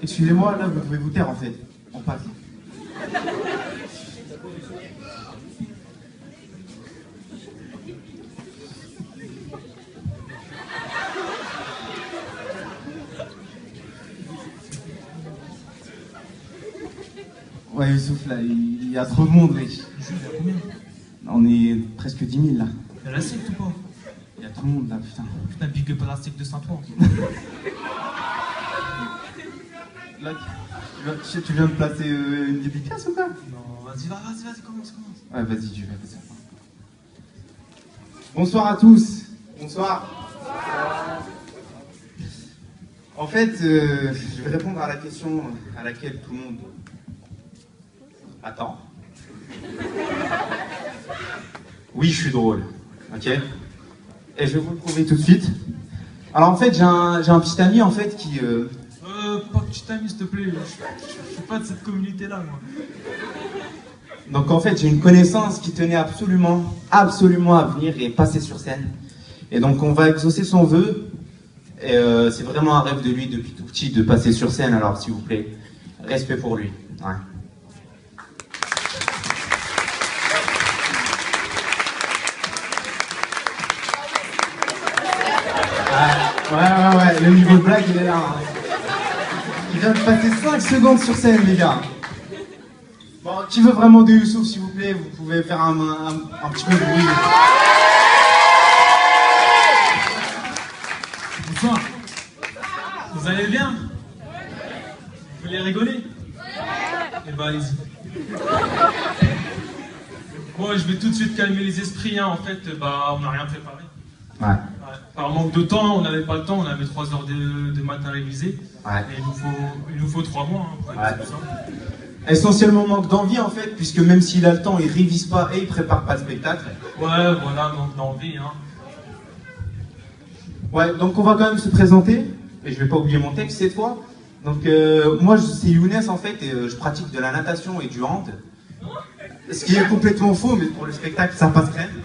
Excusez-moi, là, vous devez vous taire, en fait. On passe. Ouais, Youssouf, là, il y a trop de monde, wesh. Jules, il y a combien? On est presque 10 000, là. Il y a la secte ou pas? Il y a tout le monde, là, putain. Putain, big up à la secte de Saint-Ouen. Là, tu viens de placer une dédicace ou quoi? Non, vas-y, commence. Ouais, vas-y, je vais faire ça. Bonsoir à tous. Bonsoir. En fait, je vais répondre à la question à laquelle tout le monde attend. Oui, je suis drôle, ok? Et je vais vous le prouver tout de suite. Alors en fait, j'ai un petit ami en fait qui... Pas petit ami, s'il te plaît. Je suis pas de cette communauté-là, moi. Donc en fait, j'ai une connaissance qui tenait absolument à venir et passer sur scène. Et donc on va exaucer son vœu. Et c'est vraiment un rêve de lui depuis tout petit de passer sur scène. Alors s'il vous plaît, respect pour lui. Ouais. Ouais, le niveau de blague il est là. Hein. Il vient de passer 5 secondes sur scène, les gars. Bon, qui veut vraiment de Youssouf, s'il vous plaît? Vous pouvez faire un petit peu de bruit. Bonsoir. Vous allez bien? Vous voulez rigoler? Eh ben, allez-y. Bon, je vais tout de suite calmer les esprits, hein. En fait, on n'a rien préparé. Ouais. Par manque de temps, on n'avait pas le temps, on avait 3 heures de matin révisé. Ouais. Et il nous faut 3 mois, hein, pour être tout ça. Essentiellement manque d'envie en fait, puisque même s'il a le temps, il révise pas et il prépare pas le spectacle. Ouais, voilà, manque d'envie, hein. Ouais, donc on va quand même se présenter, et je vais pas oublier mon texte cette fois. Donc moi c'est Younes en fait, et je pratique de la natation et du hand. Ce qui est complètement faux, mais pour le spectacle ça passe crème.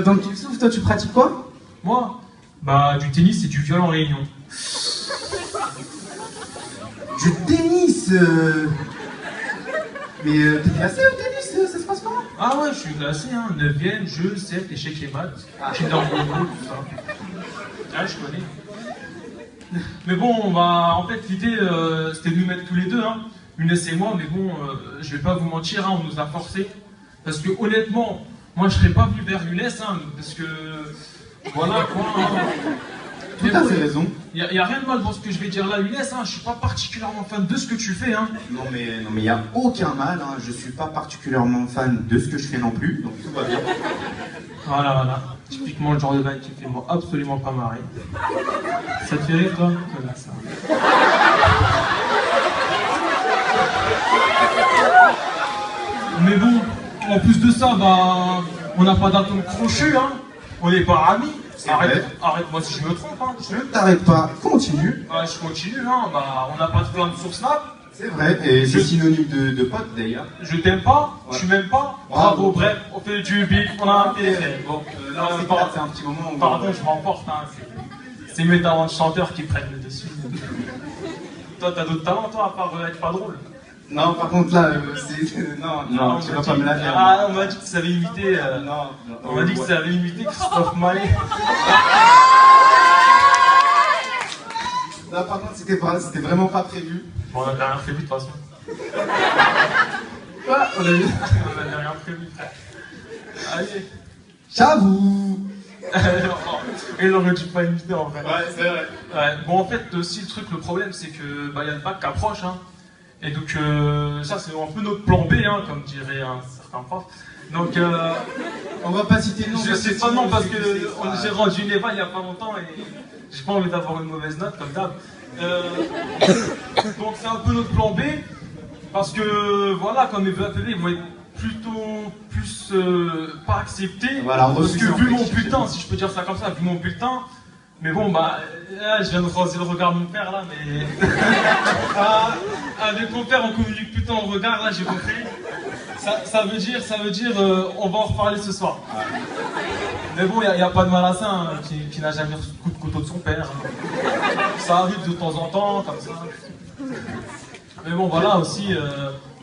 Donc Youssouf, toi tu pratiques quoi? Moi, du tennis et du viol en réunion. Du tennis Mais t'es classé au tennis, ça se passe comment? Ah ouais, je suis classé, hein, 9ème, jeu, 7, échec et maths, Kinder Bueno, tout ça. Ah, je connais. Mais bon, en fait, l'idée, c'était de nous mettre tous les deux, hein, Younes et moi, mais bon, je vais pas vous mentir, hein, on nous a forcés. Parce que honnêtement, moi je serais pas venu vers Younes, hein, parce que, voilà, quoi. Hein. Tout à fait raison. Y a rien de mal dans ce que je vais dire là, Younes, hein, je suis pas particulièrement fan de ce que tu fais, hein. Non mais y a aucun mal, hein. Je suis pas particulièrement fan de ce que je fais non plus, donc tout va bien. Voilà. Typiquement le genre de bail qui fait moi absolument pas marrer. Ça te fait rire toi? Voilà, ça. Mais bon, en plus de ça, on n'a pas d'atome crochu, hein. On n'est pas amis. Arrête-moi si je me trompe, hein. Je ne t'arrête pas, continue. Ouais, je continue, hein. On n'a pas de flamme sur Snap. C'est vrai, et c'est synonyme de pote d'ailleurs. Je t'aime pas, ouais. Tu m'aimes pas. Bravo, bref, on fait du bif, on a un téléphone. Bon, là, c'est un petit moment où... Pardon, je m'emporte, hein. C'est mes talents de chanteur qui prennent le dessus. Toi, t'as d'autres talents, toi, à part être pas drôle? Non, par contre, là, non, tu vas pas me la faire. Ah, on m'a dit que tu savais imiter... non. On m'a dit que tu savais imiter Christophe Maé. Là, par contre, c'était vraiment pas prévu. Bon, on avait rien prévu de toute façon. Quoi? On avait rien prévu, frère. Allez. J'avoue. Il aurait dû pas imiter en vrai. Ouais, c'est vrai. Ouais. Bon, en fait, aussi, le problème, c'est que y a le bac qui approche, hein. Et donc, ça, c'est un peu notre plan B, hein, comme dirait un certain prof. Donc, on va pas citer le nom. Je sais pas non, parce que j'ai rendu une éval il y a pas longtemps et j'ai pas envie d'avoir une mauvaise note, comme d'hab. Donc, c'est un peu notre plan B, parce que, voilà, comme les VAPV, ils vont être plutôt plus pas acceptés. Voilà, parce que vu mon bulletin, si je peux dire ça comme ça, vu mon bulletin, mais bon, là, je viens de croiser le regard de mon père, là, mais... avec mon père, on communique plutôt en regard, là, j'ai compris. Ça veut dire, on va en reparler ce soir. Mais bon, il n'y a pas de mal à ça, hein, qui n'a jamais reçu coup de couteau de son père. Hein. Ça arrive de temps en temps, comme ça. Mais bon, voilà, aussi,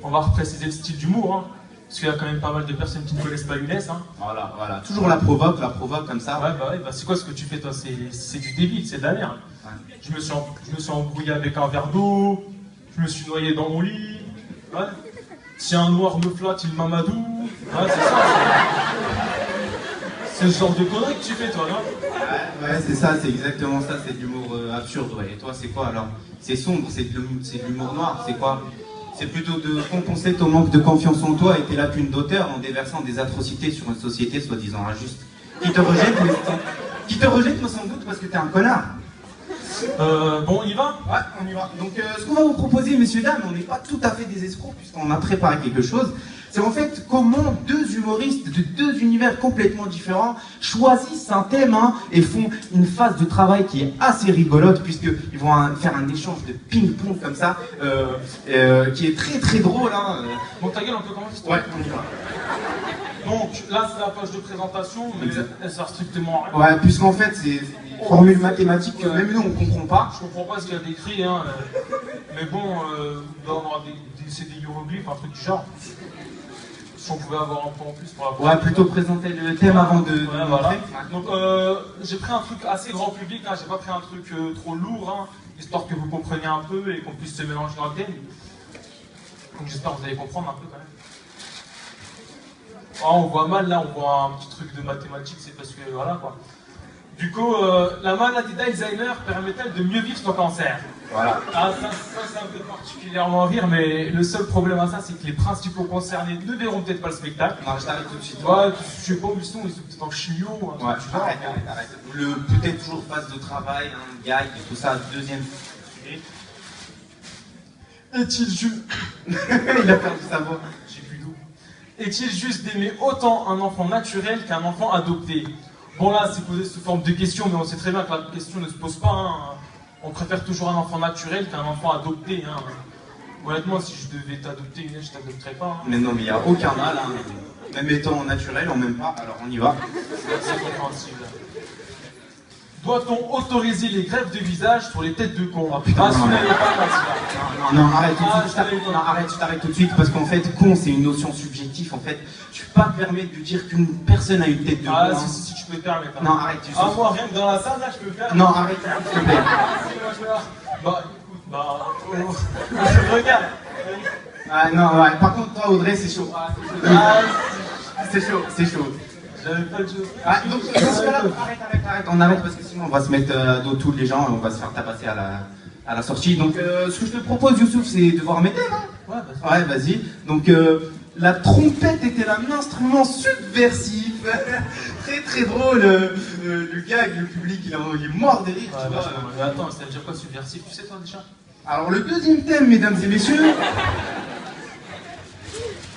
on va repréciser le style d'humour, hein. Parce qu'il y a quand même pas mal de personnes qui ne connaissent pas Younes, hein. Voilà. Toujours la provoque, comme ça. Ouais, bah c'est quoi ce que tu fais, toi? C'est du débile, c'est de la merde. Ouais. Je me suis embrouillé avec un verre d'eau, je me suis noyé dans mon lit. Ouais. Si un noir me flatte, il m'amadou. Ouais, c'est ça. C'est ce genre de conneries que tu fais, toi, non? Ouais, c'est ça, c'est exactement ça, c'est de l'humour absurde, ouais. Et toi, c'est quoi alors? C'est sombre, c'est de l'humour noir, c'est quoi? C'est plutôt de compenser ton manque de confiance en toi et tes lacunes d'auteur en déversant des atrocités sur une société soi-disant injuste. Qui te rejette, mais sans doute parce que t'es un connard. Bon, on y va? Ouais, on y va. Donc, ce qu'on va vous proposer, messieurs, dames, on n'est pas tout à fait des escrocs puisqu'on a préparé quelque chose. C'est en fait comment deux humoristes de deux univers complètement différents choisissent un thème et font une phase de travail qui est assez rigolote puisqu'ils vont faire un échange de ping-pong comme ça, qui est très très drôle. Bon, ta gueule, on peut commencer? Ouais, on y va. Donc, là, c'est la page de présentation, mais elle sert strictement à rien. Ouais, puisqu'en fait, c'est des formules mathématiques que même nous, on comprend pas. Je comprends pas ce qu'il y a d'écrit, hein. Mais bon, c'est des hiéroglyphes, un truc du genre. Si on pouvait avoir un peu en plus pour la Ouais, plutôt présenter le thème avant de voilà. montrer. Donc, j'ai pris un truc assez grand public, hein. J'ai pas pris un truc trop lourd, hein, histoire que vous compreniez un peu et qu'on puisse se mélanger dans le thème. Donc, j'espère que vous allez comprendre un peu quand même. Oh, on voit mal là, on voit un petit truc de mathématiques, c'est parce que voilà quoi. Du coup, la maladie d'Alzheimer permet-elle de mieux vivre son cancer? Voilà. Ah, ça me fait particulièrement rire, mais le seul problème à ça, c'est que les principaux concernés ne verront peut-être pas le spectacle. Non, je t'arrête tout de suite. Ouais, je sais pas où ils sont peut-être en chimio ou un truc du genre. Arrête. Peut-être toujours phase de travail, gag et tout ça, deuxième sujet. Est-il juste... Il a perdu sa voix. J'ai plus d'eau. Est-il juste d'aimer autant un enfant naturel qu'un enfant adopté? Bon là, c'est posé sous forme de question, mais on sait très bien que la question ne se pose pas, hein. On préfère toujours un enfant naturel qu'un enfant adopté, hein. Honnêtement, si je devais t'adopter, Inès, je t'adopterais pas, hein. Mais non, mais il n'y a aucun mal, hein. Même étant naturel, on m'aime pas, alors on y va. C'est compréhensible. Doit-on autoriser les greffes de visage sur les têtes de cons? Oh putain, celui-là, il est pas mal, non, arrête tout de suite, je t'arrête tout de suite, parce qu'en fait, con, c'est une notion subjective, en fait. Tu peux pas te permettre de dire qu'une personne a une tête de con. Ah, si, tu peux te permettre. Hein. Non, arrête, tu sais. Ah, moi, rien que dans la salle, là, je peux le faire. Non, arrête, s'il te plaît. Bah, écoute, je regarde. Ah, non, ouais, par contre, toi, Audrey, c'est chaud. C'est chaud. J'avais pas de jeu. Ah, donc, dans ce cas-là, arrête, on arrête parce que sinon on va se mettre à dos tous les gens et on va se faire tabasser à la sortie. Donc, ce que je te propose, Youssouf, c'est de voir mes thèmes. Ouais, vas-y. Ouais, vas-y. Donc, la trompette était un instrument subversif. Très très drôle. Le gag, le public, il est mort de rire. Ouais, mais attends, ça veut dire quoi subversif? Tu sais, toi, déjà? Alors, le deuxième thème, mesdames et messieurs.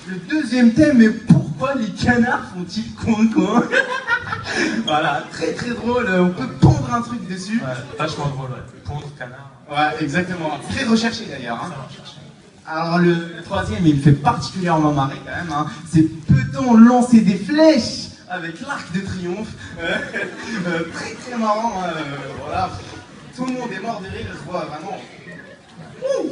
Le deuxième thème est pourquoi les canards font-ils coin? Voilà, très très drôle, on peut pondre un truc dessus. Ouais, vachement drôle, ouais. Pondre canard. Ouais, exactement. Très recherché d'ailleurs. Ça va chercher. Alors le troisième, il fait particulièrement marrer quand même. C'est peut-on lancer des flèches avec l'arc de triomphe? Très très marrant. Voilà, tout le monde est mort de rire, je vois vraiment. Ouh.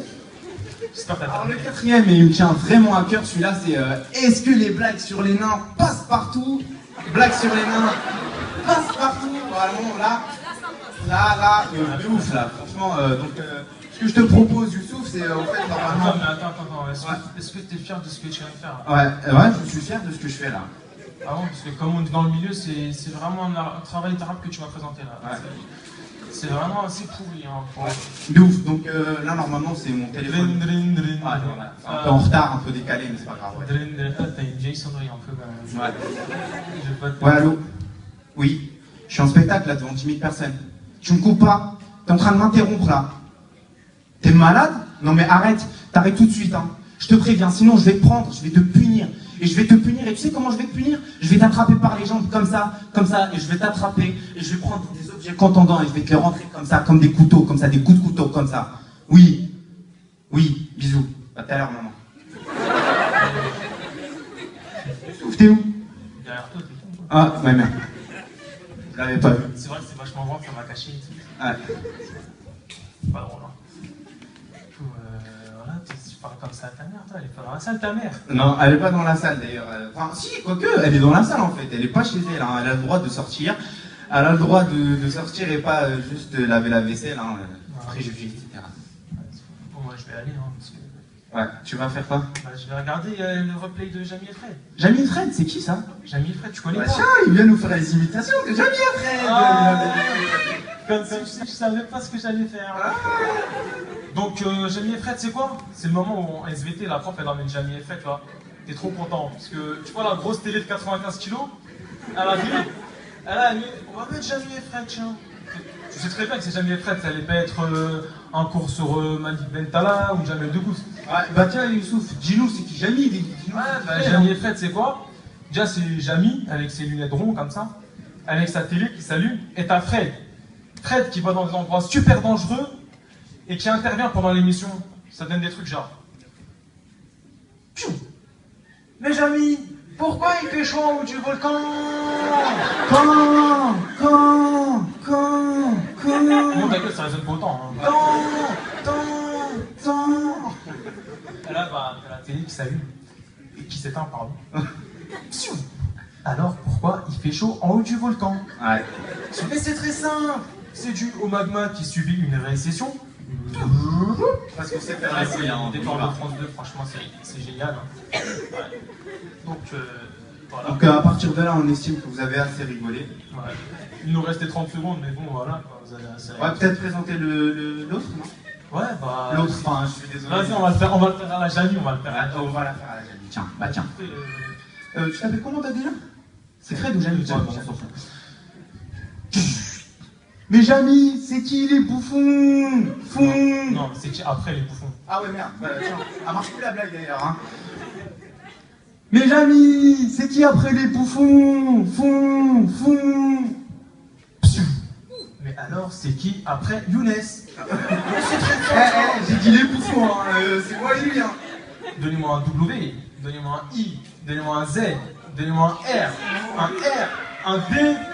Alors le quatrième, et il me tient vraiment à cœur, celui-là, c'est est-ce que les blagues sur les nains passent partout? Blagues sur les nains passent partout, vraiment, là, de ouf, là, franchement, donc, ce que je te propose, Youssouf, c'est, en fait, normalement... Attends, est-ce que tu es fier de ce que tu viens de faire? Ouais, je suis fier de ce que je fais, là. Ah bon, parce que comme on est dans le milieu, c'est vraiment un travail d'arabe que tu m'as présenté, là. Ouais. C'est vraiment assez pourri, hein. Ouais. De ouf, donc là normalement c'est mon téléphone. Voilà. Un peu en retard, un peu décalé, mais c'est pas grave. Ouais. T'as une vieille sonnerie un peu quand même. Ouais. Ouais, allô? Oui, je suis en spectacle là devant 10 000 personnes. Tu me coupes pas? T'es en train de m'interrompre là. T'es malade? Non mais arrête, t'arrêtes tout de suite, hein. Je te préviens, sinon je vais te prendre, je vais te punir. Et je vais te punir, et tu sais comment je vais te punir? Je vais t'attraper par les jambes comme ça, et je vais t'attraper, et je vais prendre des objets contendants, et je vais te les rentrer comme ça, comme des couteaux, comme ça, des coups de couteau, comme ça. Oui, bisous. À tout à l'heure, maman. T'es où? Derrière toi, t'es con. Ah, ouais, merde. Je l'avais pas vu. C'est vrai que c'est vachement grand, ça m'a caché et tout. Ouais. c'est pas drôle. Hein. Voilà, tu parles comme ça à ta mère, toi, elle est pas dans la salle, ta mère. Non, elle est pas dans la salle d'ailleurs. Enfin, si, quoique, elle est dans la salle en fait. Elle est pas chez elle. Hein. Elle a le droit de sortir. Elle a le droit de sortir et pas juste laver la vaisselle, hein, préjugés, etc. Bon, moi, je vais aller, hein, parce que... Ouais, tu vas faire quoi? Bah, je vais regarder le replay de Jamie et Fred. Jamie et Fred, c'est qui ça? Jamie et Fred, tu connais Bah pas? tiens, il vient nous faire les imitations de Jamie et Fred. Comme ça, je savais pas ce que j'allais faire. Donc, Jamie et Fred, c'est quoi? C'est le moment où en SVT, la prof, elle emmène Jamie et Fred, tu vois. T'es trop content, parce que tu vois la grosse télé de 95 kilos, elle a dit, on va mettre Jamie et Fred, tiens. Tu sais très bien que c'est Jamie et Fred, ça allait pas être un cours sur Malik Bentala ou Jamel Debbouze. Ouais, bah tiens, Youssouf, dis-nous, c'est qui Jamie? Ouais, bah, Jamie et Fred, c'est quoi? Déjà, c'est Jamie, avec ses lunettes rondes comme ça, avec sa télé qui s'allume, et t'as Fred. Fred qui va dans des endroits super dangereux et qui intervient pendant l'émission. Ça donne des trucs genre. Piou. Mais Jamie, pourquoi il fait chaud en haut du volcan? Quand Bon, ta gueule, ça résonne pas autant. Hein. Et là, bah, t'as la télé qui s'allume et qui s'éteint, pardon. Piou. Alors, pourquoi il fait chaud en haut du volcan? Ouais. Mais c'est très simple. C'est dû au magma qui subit une récession. Parce que c'est Ouais, c'est des plans de France 2, franchement, c'est génial. Hein. Ouais. Donc, voilà. Donc à partir de là, on estime que vous avez assez rigolé. Ouais. Il nous restait 30 secondes, mais bon, voilà. Vous avez assez... On va peut-être présenter l'autre, non? Ouais, bah... L'autre, enfin, je suis désolé. Vas-y, on va le faire à la Jamie, on va le faire. Ah, on va la faire à la Jamie. Tiens, bah tiens. Tu t'appelles comment t'as déjà? C'est Fred ou Jamie? Mais Jamie, c'est qui les bouffons? Non, c'est qui après les bouffons? Ah ouais, merde. Bah, tiens, elle marche plus la blague d'ailleurs. Hein. Mais Jamie, c'est qui après les bouffons? Mais alors, c'est qui après Younes? J'ai dit les bouffons, hein. C'est moi Julien. Donnez-moi un W, donnez-moi un I, donnez-moi un Z, donnez-moi un R, un D, appelez-moi...